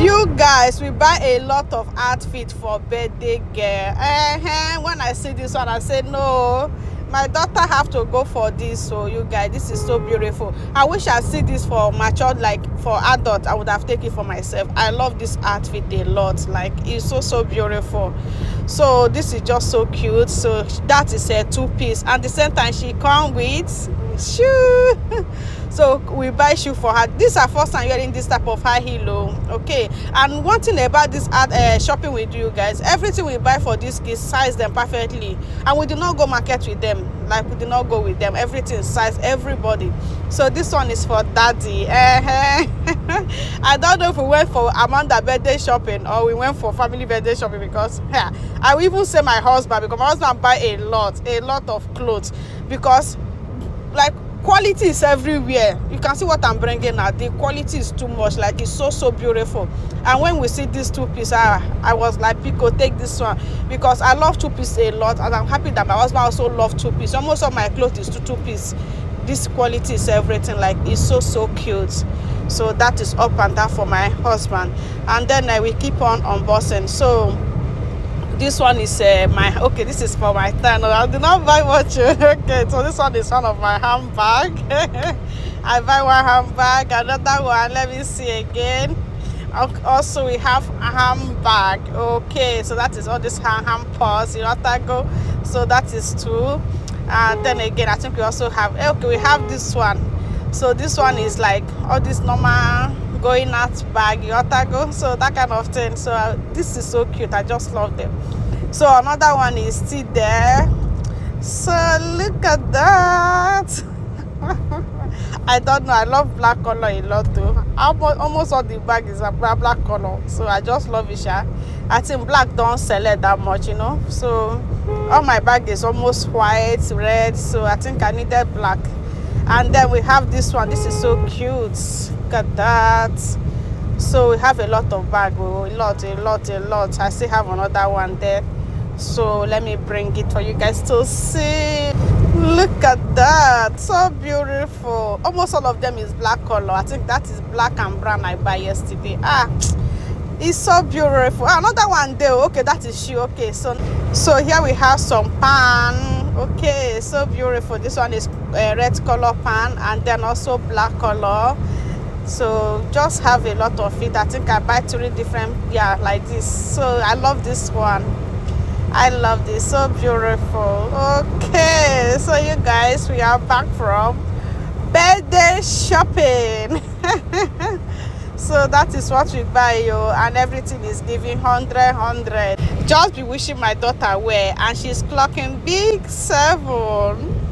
You guys, we buy a lot of outfit for birthday girl. When I see this one, I say no, my daughter have to go for this. So you guys, this is so beautiful. I wish I see this for mature, like for adult. I would have taken it for myself. I love this outfit a lot. Like, it's so beautiful. So this is just so cute. So that is a two-piece, and the same time she come with shoe. So we buy shoe for her. This is her first time wearing this type of high heel. Okay, and one thing about this shopping with you guys, everything we buy for these kids size them perfectly, and we do not go market with them. Like, we do not go with them. Everything size everybody. So this one is for daddy. I don't know if we went for Amanda birthday shopping or we went for family birthday shopping, because I will even say my husband, because my husband buy a lot of clothes, because like quality is everywhere. You can see what I'm bringing now. The quality is too much. Like, it's so beautiful. And when we see this two-piece, I was like, Pico, take this one, because I love two-piece a lot, and I'm happy that my husband also loves two-piece. Almost all my clothes is two-piece. This quality is everything. Like, it's so cute. So that is up and down for my husband. And then we keep on unboxing. So this one is this is for my turn. I did not buy much. Okay, so this one is one of my handbag. I buy one handbag, another one, let me see again. Also we have a handbag. Okay, so that is all this hand purse, go. So that is two. And then again, I think we also have, okay, we have this one. So this one is like all this normal going out bag, go, so that kind of thing. So this is so cute. I just love them. So another one is still there. So look at that. I don't know, I love black color a lot too. Almost all the bag is a black color, so I just love it. I think black don't sell it that much, so all my bag is almost white, red, so I think I needed black. And then we have this one. This is so cute. Look at that. So we have a lot of bag. A lot. I still have another one there. So let me bring it for you guys to see. Look at that. So beautiful. Almost all of them is black color. I think that is black and brown I buy yesterday. It's so beautiful. Another one there. Okay, that is shoe. Okay, so here we have some pan. Okay, so beautiful. This one is red color pan, and then also black color. So just have a lot of it. I think I buy 3 different, like this. So I love this one. I love this. So beautiful. Okay, so you guys, we are back from birthday shopping. So that is what we buy, and everything is giving 100. Just be wishing my daughter well, and she's clocking big 7.